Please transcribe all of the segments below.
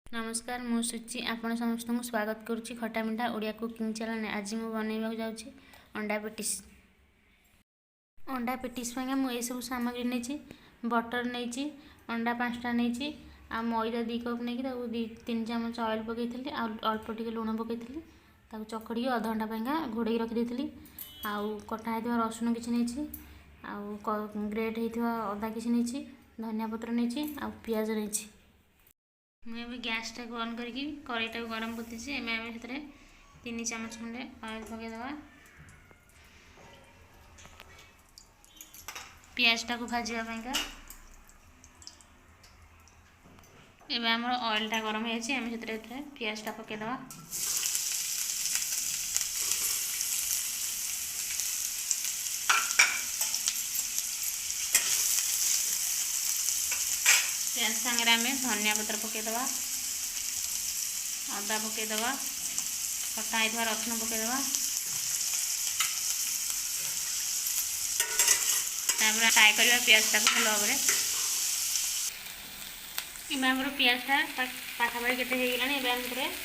नमस्कार मु सुचि आपण समस्त को स्वागत करुच्ची खटा मिठा ओडिया कुकिंग चैनल। आज मु बनैबा जाऊँगी अंडा पेटिस। अंडा पेटिस मुझे सब सामग्री नहीं बटर नहीं अंडा 5टा नहीं आ मैदा 2 कप नहीं 2-3 चामच ऑयल पकई अल्प टिके लुण पकई चकड़ी अध घंटा घोड़े रखी आउ कटा होता रसुण किसी नहीं ग्रेट होता अदा किसी नहीं धनिया पत्र नहीं आ पियाज नहीं। मुझे गैस टाक ऑन करके कड़ईटा गरम करती से 3 चामच खंडे ऑयल पकईदे पियाजटा को भाजवाईका। एवं आम ऑयलटा गरम हो पियाजटा पकईदे पियाज सांगे आम धनिया पत्र पकईदे अदा पकईदे कटा होता रसुण पकईदे फ्राए करवा पियाजटा भल भाव आमर पियाजटा पाखापाखि केते होगला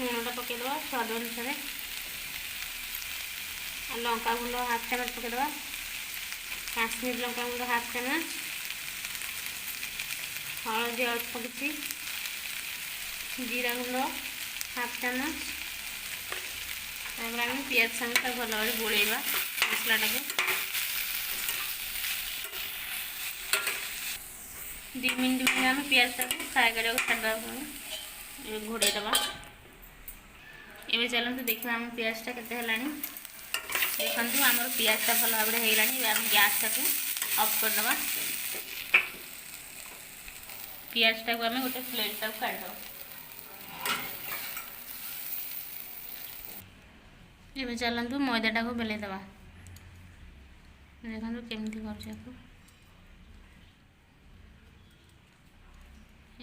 लुणटा पकईदे स्वाद अनुसार लंका गुंड हाफ चामच पकईदे काश्मीर लंका गुंड हाफ चामच हलदी अल्प किसी जीरा गुंड हाफ चामच आम पियाज संगे भल भाव गोलेवा मसलाटा को 2 मिनट में आम पियाजटा को फ्राए करने छाड़देवा घोड़ेदवा। एवं चलते देखा आम पियाजटा केते देखु आम पियाजटा भल भाव होगा गैसटा को ऑफ करदे पियाजटा को आम गोटे प्लेटा काढ़ एवं चलतु मैदाटा को बेलेदवा देखो केमती कर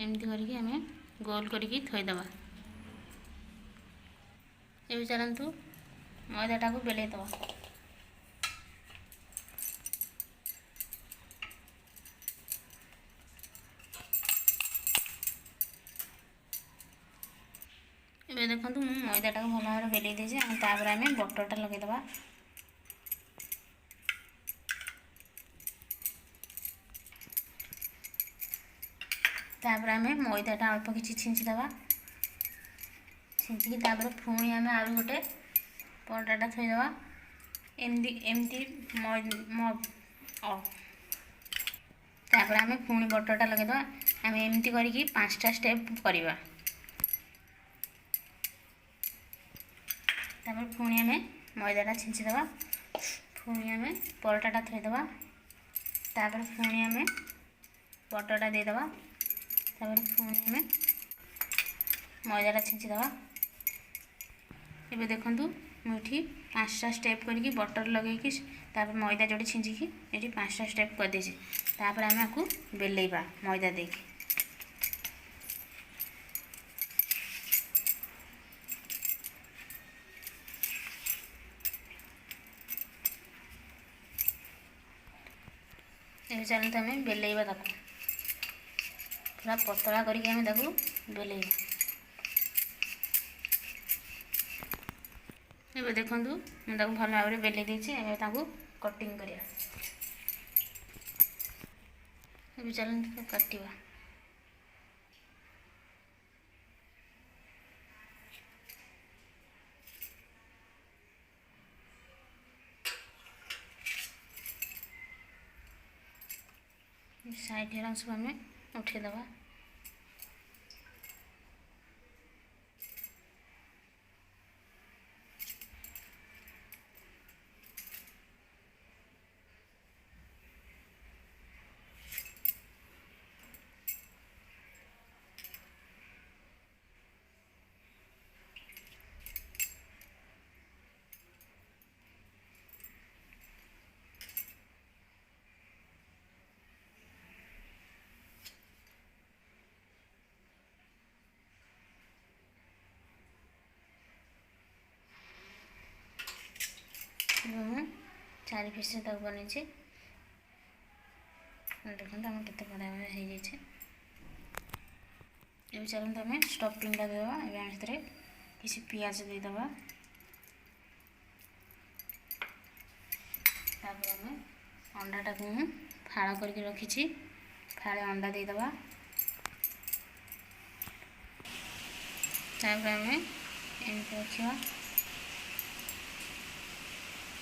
एमती करके आम गोल करके थोईदवा। एवं चलतु मैदाटा को बेलेदवा ए देखो मुझे मैदाटा को भल भाव बेले देजे आम बटरटा लगेदवा आम मैदाटा अल्प किसी छींचीदवा छींचिकी पुणी आम आ गोटे पटाटा थोईदवा एमती आम पुणी बटरटा लगेदवा आम एमती करके 5टा स्टेप करवा पुणी आम मैदाटा छींचीदवा पुणी आम पराटाटा थोईदवा पुणी आम बटरटा देदवा पुणी आम मैदाटा छींचीदवा। एबे देखु मुझे 5टा स्टेप करके बटर लगे मैदा जोड़े छींचिकी ये 5टा स्टेप कर देछि तापर आम आपको बेलेबा मैदा देके ये चलते आम बेलेबा पूरा पतला करके आम बेलेबा। ये देखु मुझे भल भाव बेले देछि कटिंग करिया चलते काटिया साइड हेरा सब आम उठेदवा मुझे 4 पीस बन देखो आम के बड़ा हो जाए ଏବେ ଚାଲନ୍ତୁ ଆମେ ଷ୍ଟଫିଂଟା ଦେବା। ଏବେ ଆମେ ସେଥିରେ କିଛି ପିଆଜ ଦେଇଦେବା। ତାପରେ ଆମେ ଅଣ୍ଡାଟାକୁ ମୁଁ ଫାଳ କରିକି ରଖିଛି, ଫାଳେ ଅଣ୍ଡା ଦେଇଦେବା। ତାପରେ ଆମେ ଏମିତି ରଖିବା,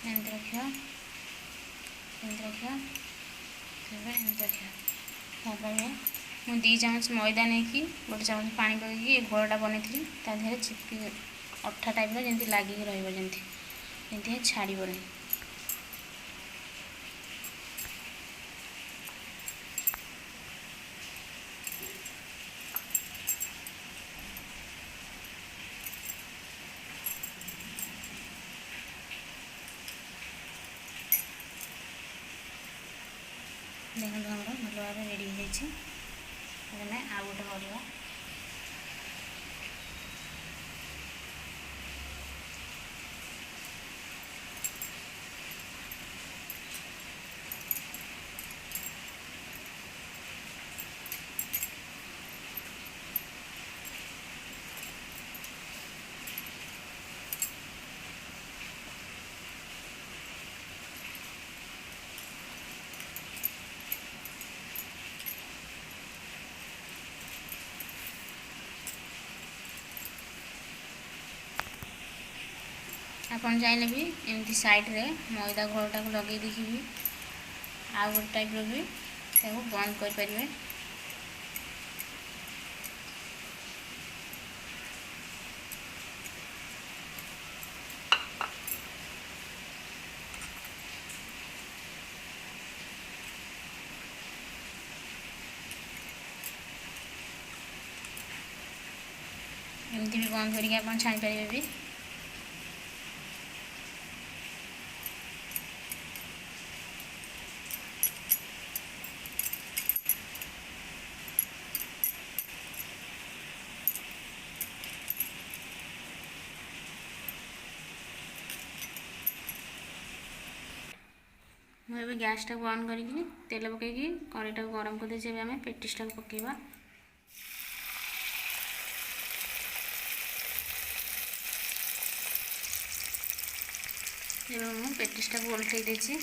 ଏମିତି ରଖିବା, ଏମିତି ରଖିବା, ତାପରେ ଏମିତି ରଖିବା। ତାପରେ ମୁଁ 2 ଚାମଚ ମଇଦା ନେଇକି 1 ଚାମଚ ପାଣି ପକାଇକି ଏ ଘୋଳଟା ବନେଇଥିଲି। ତା ଦେହରେ ଚିପି ଅଠା ଟାଇପ୍ର ଯେମିତି ଲାଗିକି ରହିବ, ଯେମିତି ଛାଡ଼ିବନି। ଦେଖନ୍ତୁ ଆମର ଭଲ ଭାବରେ ରେଡ଼ି ହୋଇଯାଇଛି। ଆମେ ଆଉ ଗୋଟେ କରିବା। ଆପଣ ଚାହିଁଲେ ବି ଏମିତି ସାଇଡ଼ରେ ମଇଦା ଘୋଳଟାକୁ ଲଗେଇ ଦେଇକି ବି ଆଉ ଗୋଟେ ଟାଇପ୍ର ବି ତାକୁ ବନ୍ଦ କରିପାରିବେ। ଏମିତି ବି ବନ୍ଦ କରିକି ଆପଣ ଛାଣିପାରିବେ ବି। ମୁଁ ଏବେ ଗ୍ୟାସଟାକୁ ଅନ୍ କରିକି ତେଲ ପକାଇକି କଡ଼େଇଟାକୁ ଗରମ କରିଦେଇଛି। ଏବେ ଆମେ ପେଟିସଟାକୁ ପକାଇବା। ଏବେ ମୁଁ ପେଟିସଟାକୁ ଓଲଟେଇ ଦେଇଛି।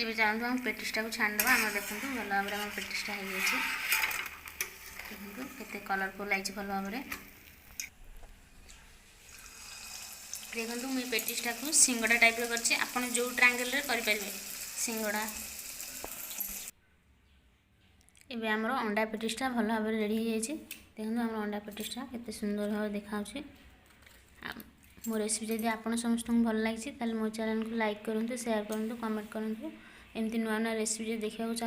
ଏବେ ଚାଲନ୍ତୁ ଆମ ପେଟିସଟାକୁ ଛାଣିଦେବା। ଆମର ଦେଖନ୍ତୁ ଭଲ ଭାବରେ ଆମ ପେଟିସଟା ହେଇଯାଇଛି। ଦେଖନ୍ତୁ କେତେ କଲରଫୁଲ୍ ଲାଗିଛି ଭଲ ଭାବରେ। ଦେଖନ୍ତୁ ମୁଁ ପେଟିସଟାକୁ ସିଙ୍ଗଡ଼ା ଟାଇପ୍ର କରିଛି। ଆପଣ ଯେଉଁ ଟ୍ରାଙ୍ଗେଲରେ କରିପାରିବେ ସିଙ୍ଗଡ଼ା। ଏବେ ଆମର ଅଣ୍ଡା ପେଟିସଟା ଭଲ ଭାବରେ ରେଡ଼ି ହୋଇଯାଇଛି। ଦେଖନ୍ତୁ ଆମର ଅଣ୍ଡା ପେଟିସଟା କେତେ ସୁନ୍ଦର ଭାବରେ ଦେଖାହେଉଛି। ମୋ ରେସିପି ଯଦି ଆପଣ ସମସ୍ତଙ୍କୁ ଭଲ ଲାଗିଛି ତାହେଲେ ମୋ ଚ୍ୟାନେଲକୁ ଲାଇକ୍ କରନ୍ତୁ, ସେୟାର କରନ୍ତୁ, କମେଣ୍ଟ କରନ୍ତୁ। ଏମିତି ନୂଆ ନୂଆ ରେସିପି ଯଦି ଦେଖିବାକୁ